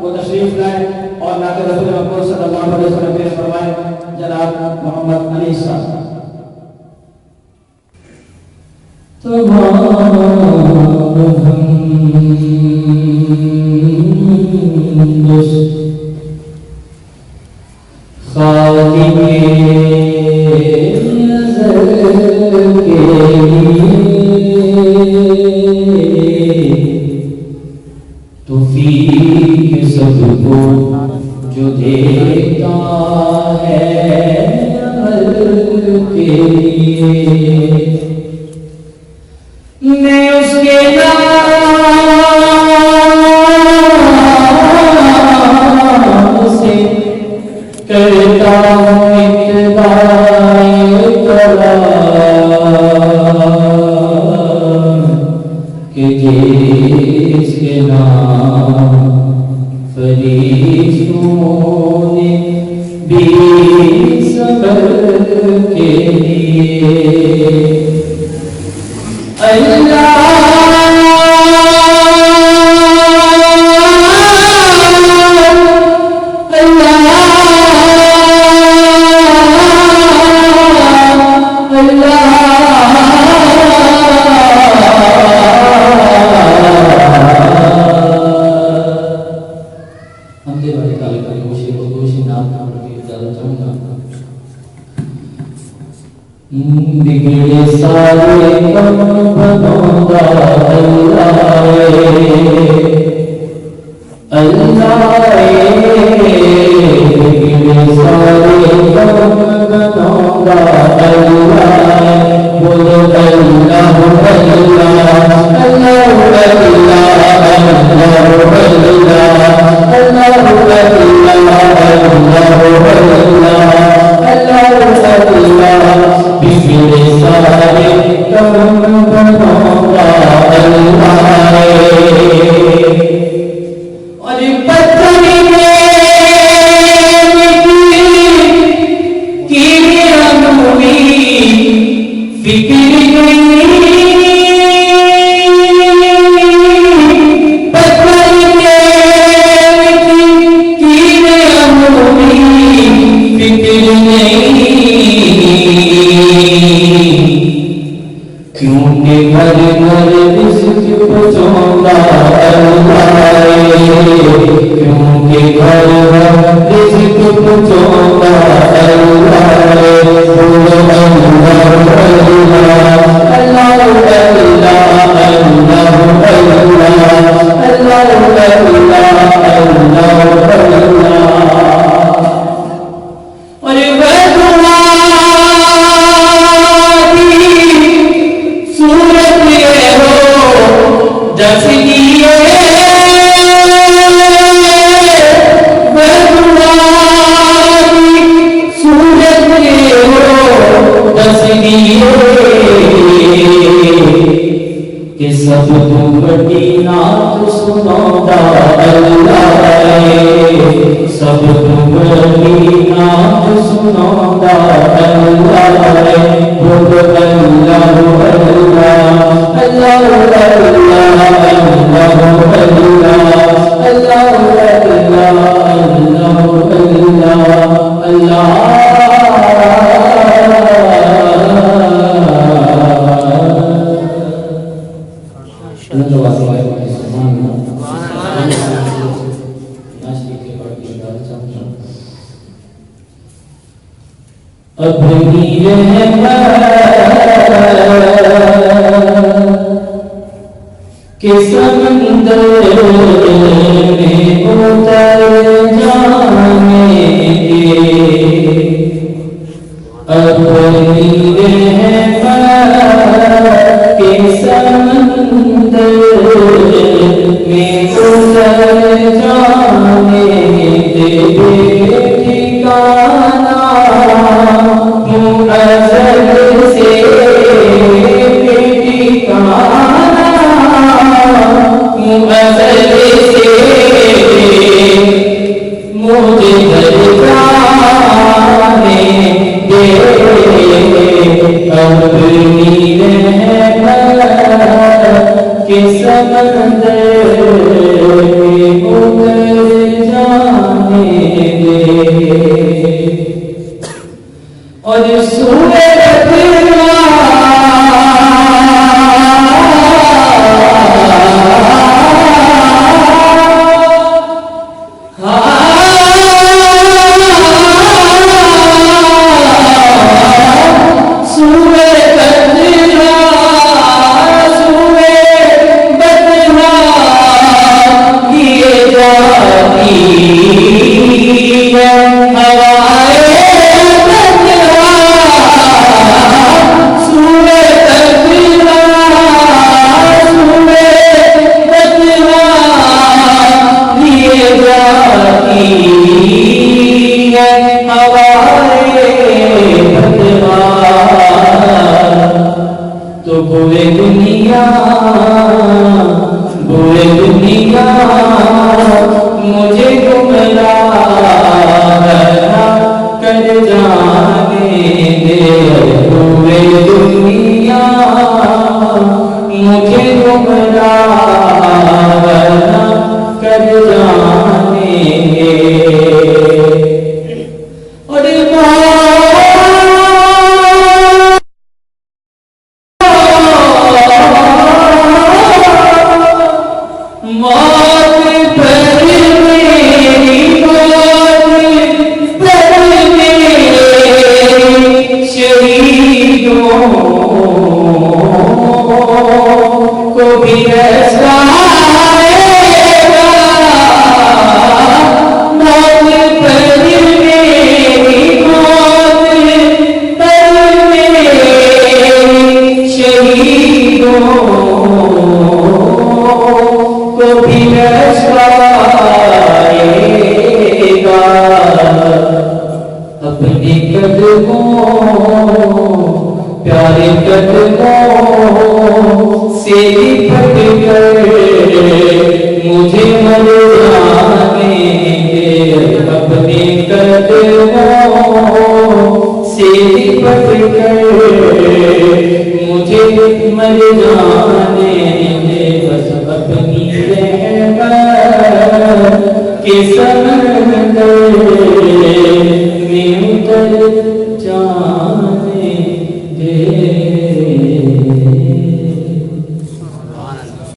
वो तशरीफ लाए और नाते रसूल अकबर सल्लल्लाहु अलैहि वसल्लम पेश फरमाए जनाब मोहम्मद अली साहब। सबको जो देता है अमल के लिए मैं उसके नाम से करता हूँ इत्तिबाए कलाम के जिसके नाम फरिश्तों ने भी सबर के लिए अल्लाह बिगड़े सारे कम बनौदा अल्लाह बिगड़े सारे कम बनौदा अल्लाह बोलो अल्लाह बिगड़े सारे कम बनौदा अल्लाह और पत्थर में की अमूमी फिक्र पत्थर में की अमूमी फिक्र क्योंकि घर घर रिज़्क़ पहुँचाता अल्लाह क्योंकि घर घर रिज़्क़ पहुँचाता अल्लाह बोलो अल्लाह अल्लाह कि सब तुम बड़ी नात सुनौदा अल्लाह सब तुम बड़ी नात सुनौदा अल्लाह बोलो अल्लाह अल्लाह अपनी के समंदर में उतर जाएंगे अपनी के समंदर में उतर जाएंगे ठिकाना अज़ल से ठिकाना अज़ल से मुझे दरगाह में अपनी रहमत के समंदर में उतर जाने दे। और सूरज तो बुरे दुनिया मुझे गुमराह कर जाने दे। बुरे दुनिया मुझे गुमराह कर जाने दे। अपने कदमों प्यारे कदमों से लिपट कर मुझे मर जाने दे। अपने कदमों से लिपट कर मुझे मर जाने दे। बस अपनी रहमत के